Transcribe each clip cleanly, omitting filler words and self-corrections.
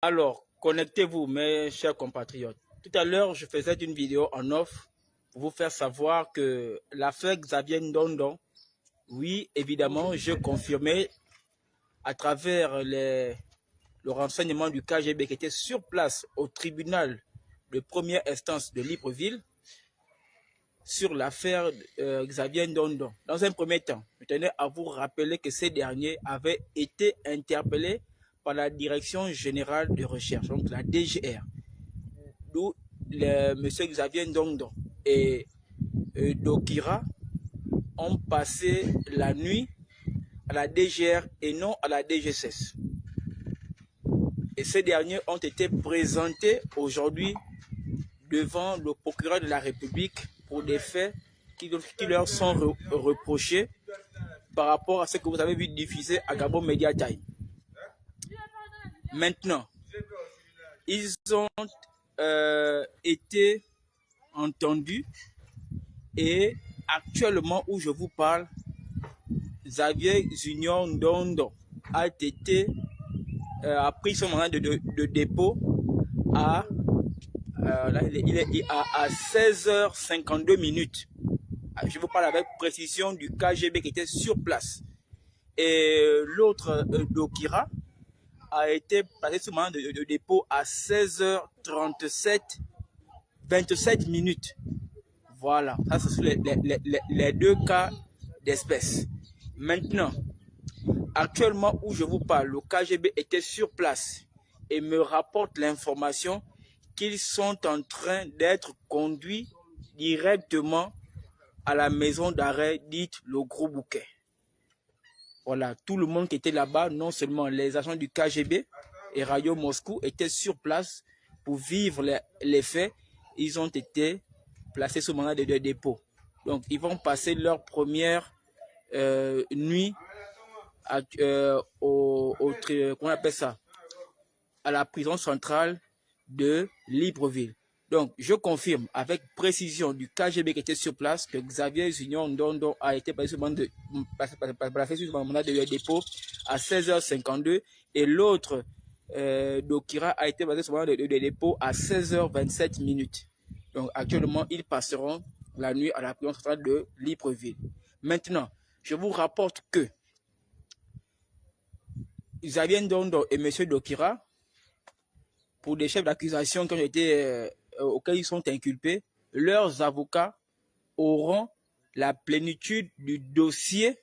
Alors, connectez-vous, mes chers compatriotes. Tout à l'heure, je faisais une vidéo en off pour vous faire savoir que l'affaire Xavier Ndondon, oui, évidemment, je confirmais à travers le renseignement du KGB qui était sur place au tribunal de première instance de Libreville sur l'affaire Xavier Ndondon. Dans un premier temps, je tenais à vous rappeler que ces derniers avaient été interpellés par la Direction générale de recherche, donc la DGR, d'où M. Xavier Ndondon et Dokira ont passé la nuit à la DGR et non à la DGSS. Et ces derniers ont été présentés aujourd'hui devant le procureur de la République pour des faits qui leur sont reprochés par rapport à ce que vous avez vu diffuser à Gabon Media Time. Maintenant, ils ont été entendus et actuellement où je vous parle, Xavier Junior Ndondon a pris son mandat de dépôt à 16h52 minutes. Je vous parle avec précision du KGB qui était sur place. Et l'autre, Dokira, a été placé sous mandat de dépôt à 16h37, 27 minutes. Voilà, ça ce sont les deux cas d'espèce. Maintenant, actuellement où je vous parle, le KGB était sur place et me rapporte l'information qu'ils sont en train d'être conduits directement à la maison d'arrêt dite le Gros Bouquet. Voilà, tout le monde qui était là-bas, non seulement les agents du KGB et Radio Moscou étaient sur place pour vivre les faits, ils ont été placés sous mandat de dépôt. Donc, ils vont passer leur première nuit comment on appelle ça, à la prison centrale de Libreville. Donc, je confirme avec précision du KGB qui était sur place que Xavier Junior Ndondon a été placé sur mandat de dépôt à 16h52 et l'autre, Dokira, a été placé sur mandat de dépôt à 16h27 minutes. Donc, actuellement, ils passeront la nuit à la prison centrale de Libreville. Maintenant, je vous rapporte que Xavier Ndondon et M. Dokira, pour des chefs d'accusation qui ont été, auxquels ils sont inculpés, leurs avocats auront la plénitude du dossier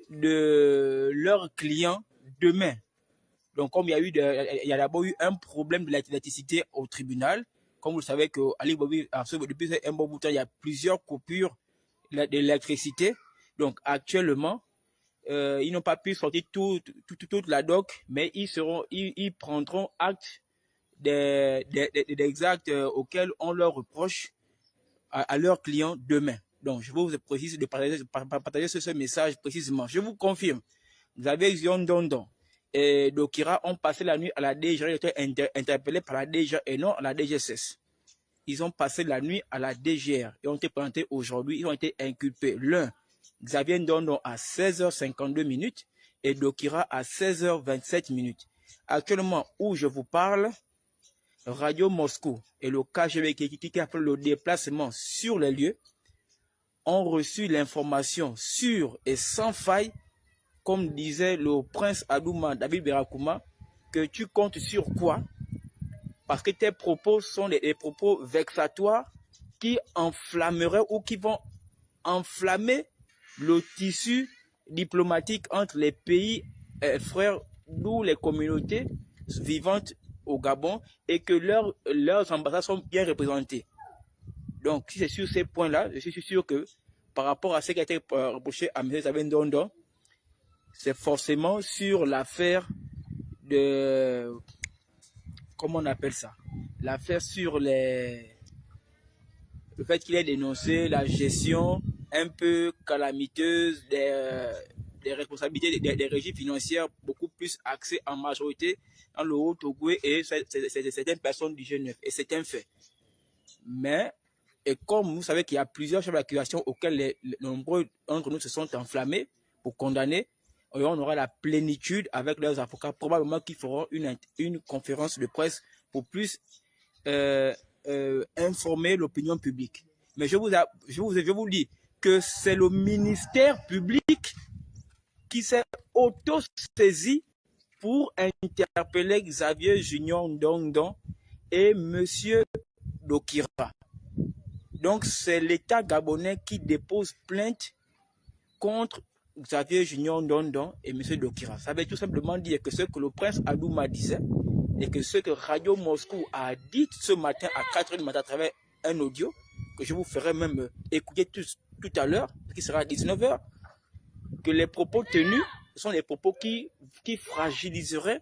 de leurs clients demain. Donc, comme il y a d'abord eu un problème de l'électricité au tribunal, comme vous le savez qu'à Libreville, depuis un bon bout de temps, il y a plusieurs coupures d'électricité. Donc, actuellement, ils n'ont pas pu sortir toute la doc, mais ils prendront acte des actes auxquels on leur reproche à leurs clients demain. Donc, je vous précise de partager ce message précisément. Je vous confirme, Xavier Ndondon et Dokira ont passé la nuit à la DGR, ils ont été interpellés par la DGR et non à la DGSS. Ils ont passé la nuit à la DGR et ont été présentés aujourd'hui, ils ont été inculpés. L'un, Xavier Ndondon à 16h52 minutes et Dokira à 16h27 minutes. Actuellement, où je vous parle, Radio Moscou et le KGB qui a fait le déplacement sur les lieux ont reçu l'information sûre et sans faille, comme disait le prince Adouma David Berakouma, que tu comptes sur quoi? Parce que tes propos sont des propos vexatoires qui enflammeraient ou qui vont enflammer le tissu diplomatique entre les pays frères, d'où les communautés vivantes au Gabon et que leurs ambassades sont bien représentées. Donc, si c'est sur ces points-là, je suis sûr que par rapport à ce qui a été reproché à M. Xavier Ndondon, c'est forcément sur l'affaire de... Comment on appelle ça? L'affaire sur le fait qu'il ait dénoncé la gestion un peu calamiteuse des responsabilités des régies financières, beaucoup plus axées en majorité dans le Haut-Ogooué et certaines personnes du G9. Et c'est un fait. Mais, et comme vous savez qu'il y a plusieurs chefs d'accusation auxquels nombreux d'entre nous se sont enflammés pour condamner, et on aura la plénitude avec leurs avocats, probablement qu'ils feront une conférence de presse pour plus informer l'opinion publique. Mais je vous dis que c'est le ministère public qui s'est auto-saisi pour interpeller Xavier Junior Ndondon et M. Dokira. Donc, c'est l'État gabonais qui dépose plainte contre Xavier Junior Ndondon et M. Dokira. Ça veut tout simplement dire que ce que le prince Adouma disait et que ce que Radio Moscou a dit ce matin à 4h du matin à travers un audio, que je vous ferai même écouter tout à l'heure, qui sera à 19h, que les propos tenus sont des propos qui fragiliseraient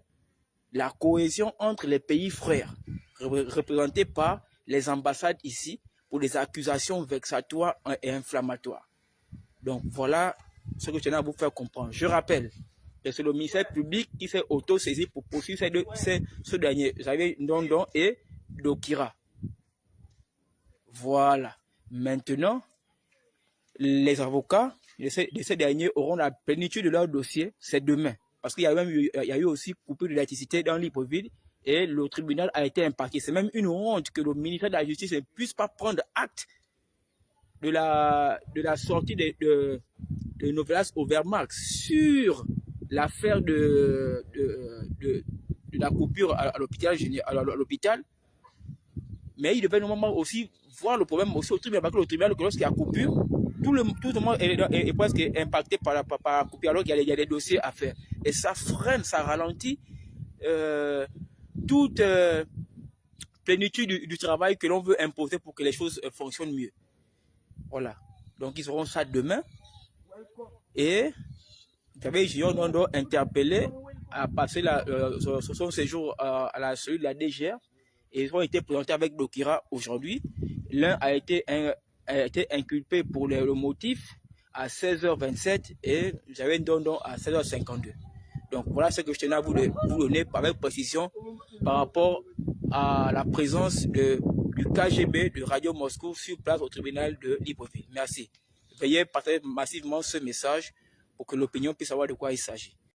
la cohésion entre les pays frères, représentés par les ambassades ici, pour des accusations vexatoires et inflammatoires. Donc voilà ce que je tenais à vous faire comprendre. Je rappelle que c'est le ministère public qui s'est auto-saisi pour poursuivre ce dernier, Xavier Ndondon et Dokira. Voilà. Maintenant, les avocats de ces derniers auront la plénitude de leur dossier, c'est demain. Parce qu'il y a eu aussi coupure d'électricité dans Libreville et le tribunal a été impacté. C'est même une honte que le ministère de la Justice ne puisse pas prendre acte de la sortie de Novelas Overmax sur l'affaire de la coupure à l'hôpital. Mais il devait normalement aussi voir le problème aussi au tribunal, parce que le tribunal, lorsqu'il y a coupure, tout le monde est presque impacté par la coupure, alors qu'il y a des dossiers à faire. Et ça freine, ça ralentit toute plénitude du travail que l'on veut imposer pour que les choses fonctionnent mieux. Voilà. Donc ils auront ça demain. Et Xavier Junior Ndondon interpellé à passer son séjour à la cellule de la DGR. Et ils ont été présentés avec Dokira aujourd'hui. L'un a été inculpé pour le motif à 16h27 et Xavier Ndondon à 16h52. Donc voilà ce que je tenais à vous donner avec précision par rapport à la présence du KGB de Radio Moscou sur place au tribunal de Libreville. Merci. Veuillez partager massivement ce message pour que l'opinion puisse savoir de quoi il s'agit.